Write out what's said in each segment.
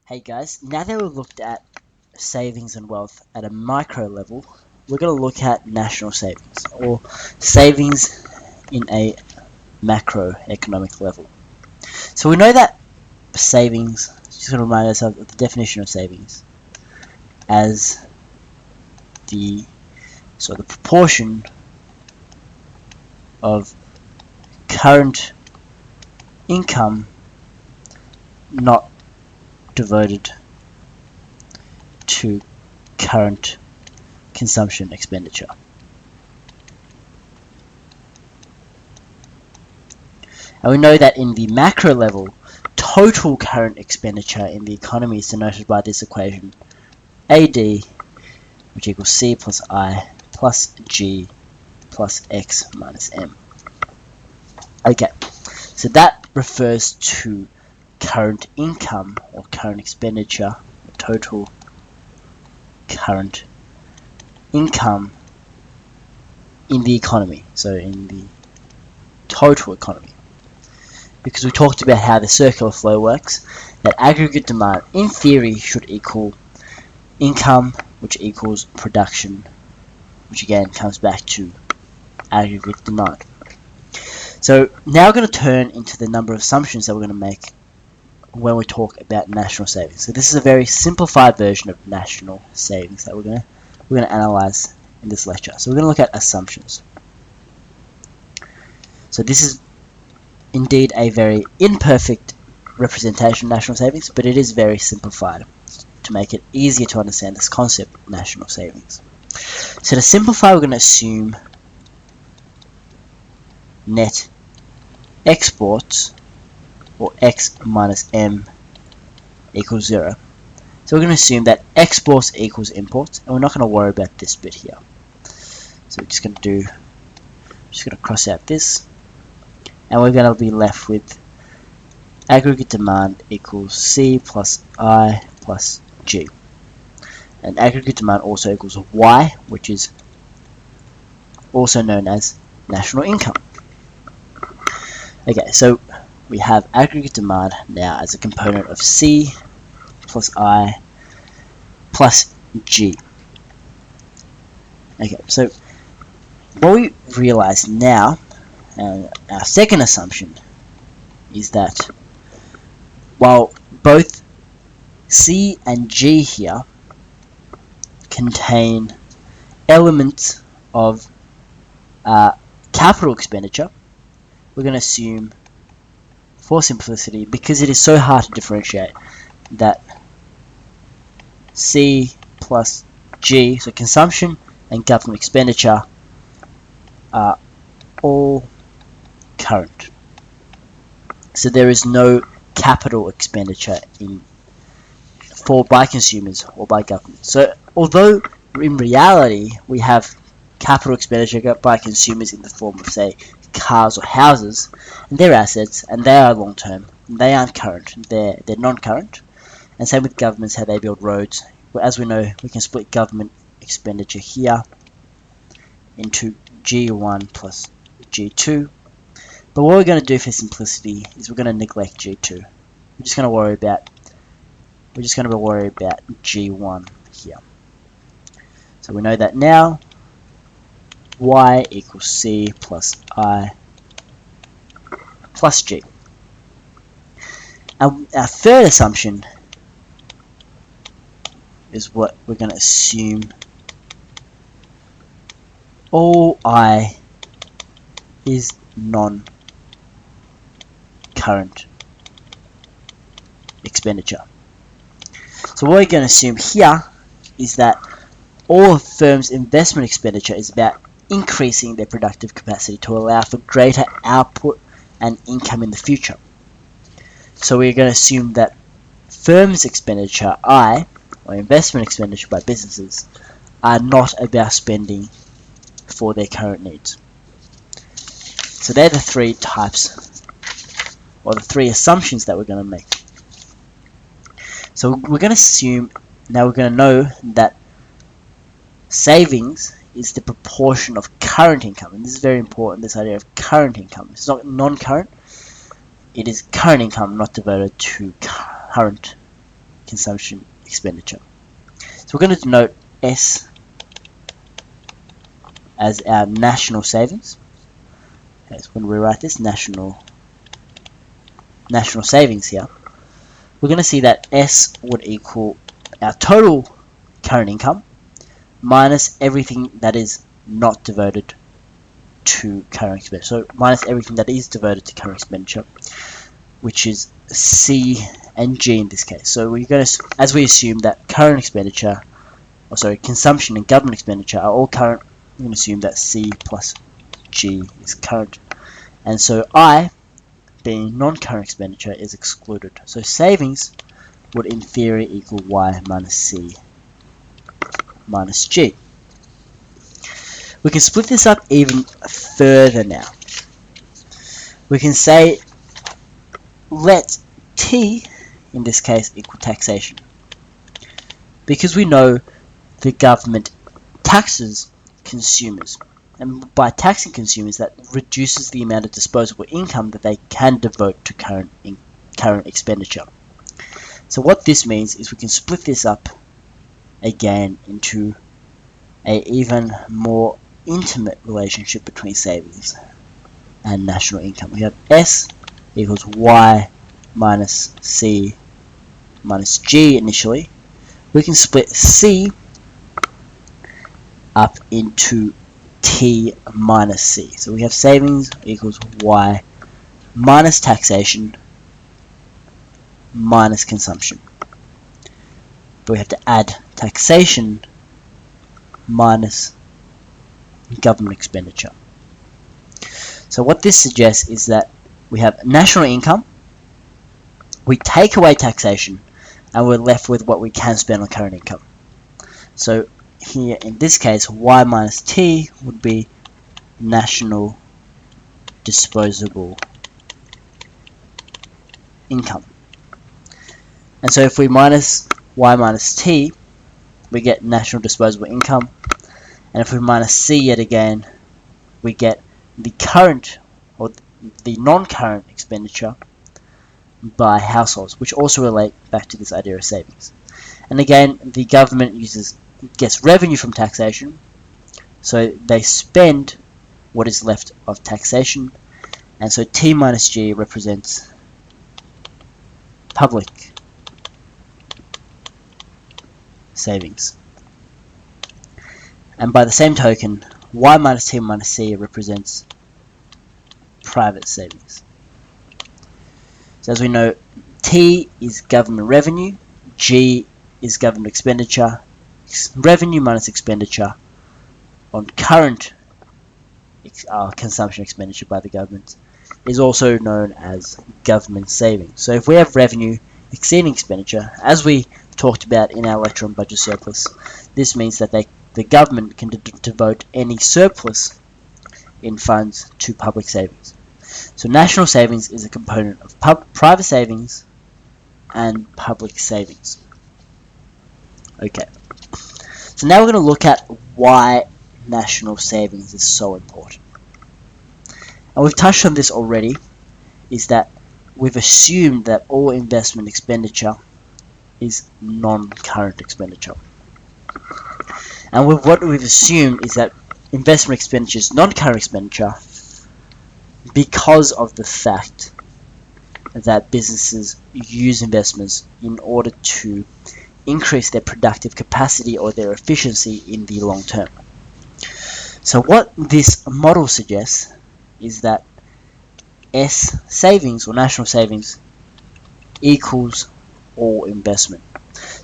Hey guys, now that we've looked at savings and wealth at a micro level, we're going to look at national savings, or savings in a macroeconomic level. So we know that savings, just going to remind ourselves of the definition of savings, as the proportion of current income not devoted to current consumption expenditure. And we know that in the macro level, total current expenditure in the economy is denoted by this equation, AD, which equals C plus I plus G plus X minus M. Okay, so that refers to current income or current expenditure, total current income in the economy, so in the total economy. Because we talked about how the circular flow works, that aggregate demand in theory should equal income, which equals production, which again comes back to aggregate demand. So now we're going to turn into the number of assumptions that we're going to make when we talk about national savings. So this is a very simplified version of national savings that we're going to analyze in this lecture. So we're going to look at assumptions. So this is indeed a very imperfect representation of national savings, but it is very simplified to make it easier to understand this concept of national savings. So to simplify, we're going to assume net exports, or X minus M, equals 0. So we're going to assume that exports equals imports, and we're not going to worry about this bit here. So we're just going to cross out this, and we're going to be left with aggregate demand equals C plus I plus G. And aggregate demand also equals Y, which is also known as national income. Okay, so we have aggregate demand now as a component of C plus I plus G. Okay, so what we realize now, our second assumption, is that while both C and G here contain elements of capital expenditure, we're going to assume, for simplicity, because it is so hard to differentiate, that C plus G, so consumption and government expenditure, are all current. So there is no capital expenditure by consumers or by government. So although in reality we have capital expenditure by consumers in the form of, say, cars or houses, and they're assets, and they are long term, they aren't current, they're non-current. And same with governments, how they build roads. Well, as we know, we can split government expenditure here into G1 plus G2. But what we're going to do for simplicity is we're going to neglect G2. We're just going to worry about G1 here. So we know that now. Y equals C plus I plus G. And our third assumption is what we're going to assume all I is non-current expenditure. So what we're going to assume here is that all firms' investment expenditure is about increasing their productive capacity to allow for greater output and income in the future. So we're going to assume that firms' expenditure, or investment expenditure by businesses, are not about spending for their current needs. So they're the three types, or the three assumptions that we're going to make. So we're going to assume, now we're going to know that savings is the proportion of current income, and this is very important, this idea of current income. It's not non-current, it is current income not devoted to current consumption expenditure. So we're going to denote S as our national savings. Okay, so when we write this national savings here, we're going to see that S would equal our total current income minus everything that is not devoted to current expenditure. So minus everything that is devoted to current expenditure, which is C and G in this case. So we're going to, as we assume that current expenditure, or sorry, consumption and government expenditure are all current, we're going to assume that C plus G is current. And so I, being non-current expenditure, is excluded. So savings would in theory equal Y minus C minus G. We can split this up even further now. We can say let T, in this case, equal taxation. Because we know the government taxes consumers. And by taxing consumers, that reduces the amount of disposable income that they can devote to current expenditure. So what this means is we can split this up again into an even more intimate relationship between savings and national income. We have S equals Y minus C minus G initially. We can split C up into T minus C. So we have savings equals Y minus taxation minus consumption. But we have to add taxation minus government expenditure. So what this suggests is that we have national income, we take away taxation, and we're left with what we can spend on current income. So here in this case, Y minus T would be national disposable income. And so if we minus Y minus T, we get national disposable income. And if we minus C yet again, we get the current or the non-current expenditure by households, which also relate back to this idea of savings. And again, the government gets revenue from taxation, so they spend what is left of taxation, and so T minus G represents public savings. And by the same token, Y minus T minus C represents private savings. So as we know, T is government revenue, G is government expenditure. Revenue minus expenditure on current consumption expenditure by the government is also known as government savings. So if we have revenue exceeding expenditure, as we talked about in our lecture on budget surplus, this means that the government can devote any surplus in funds to public savings. So national savings is a component of private savings and public savings. Okay, so now we're going to look at why national savings is so important. And we've touched on this already, is that we've assumed that all investment expenditure is non-current expenditure. And what we've assumed is that investment expenditure is non-current expenditure because of the fact that businesses use investments in order to increase their productive capacity or their efficiency in the long term. So what this model suggests is that S savings or national savings equals all investment.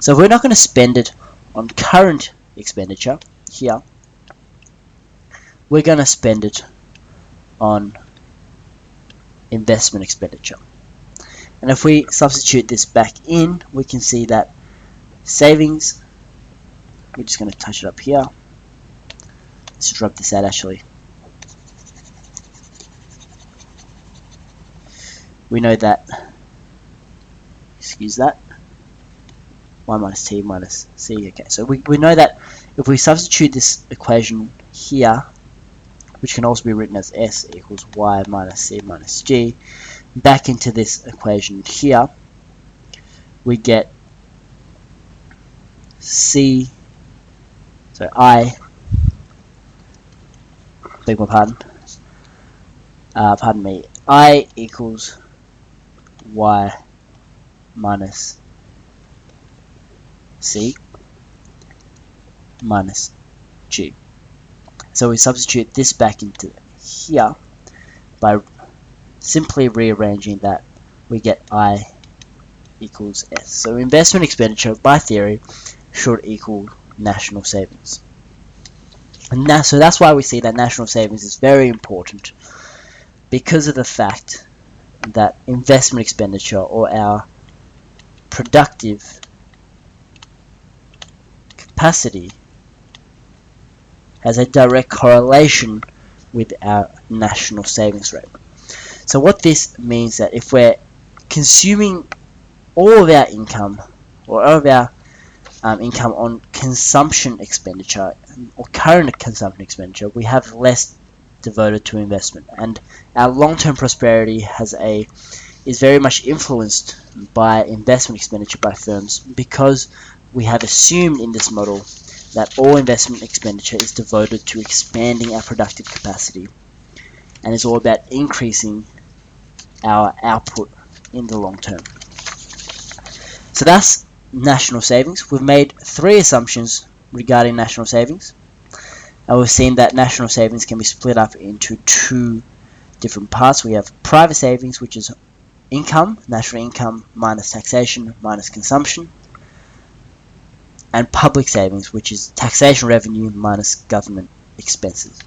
So we're not going to spend it on current expenditure here. We're going to spend it on investment expenditure. And if we substitute this back in, we can see that savings, we're just going to touch it up here. Let's drop this out actually. We know that, excuse that, Y minus T minus C. Okay, so we know that if we substitute this equation here, which can also be written as S equals Y minus C minus G, back into this equation here, we get C, so I, beg my pardon, pardon me, I equals Y minus C minus G. So we substitute this back into here by simply rearranging that. We get I equals S. So investment expenditure, by theory, should equal national savings. And so that's why we see that national savings is very important, because of the fact that investment expenditure, or our productive capacity, has a direct correlation with our national savings rate. So what this means that if we're consuming all of our income, or all of our income on consumption expenditure, or current consumption expenditure, we have less devoted to investment, and our long-term prosperity is very much influenced by investment expenditure by firms, because we have assumed in this model that all investment expenditure is devoted to expanding our productive capacity, and is all about increasing our output in the long term. So that's national savings. We've made 3 assumptions regarding national savings, and we've seen that national savings can be split up into 2 different parts. We have private savings, which is income, national income minus taxation minus consumption, and public savings, which is taxation revenue minus government expenses.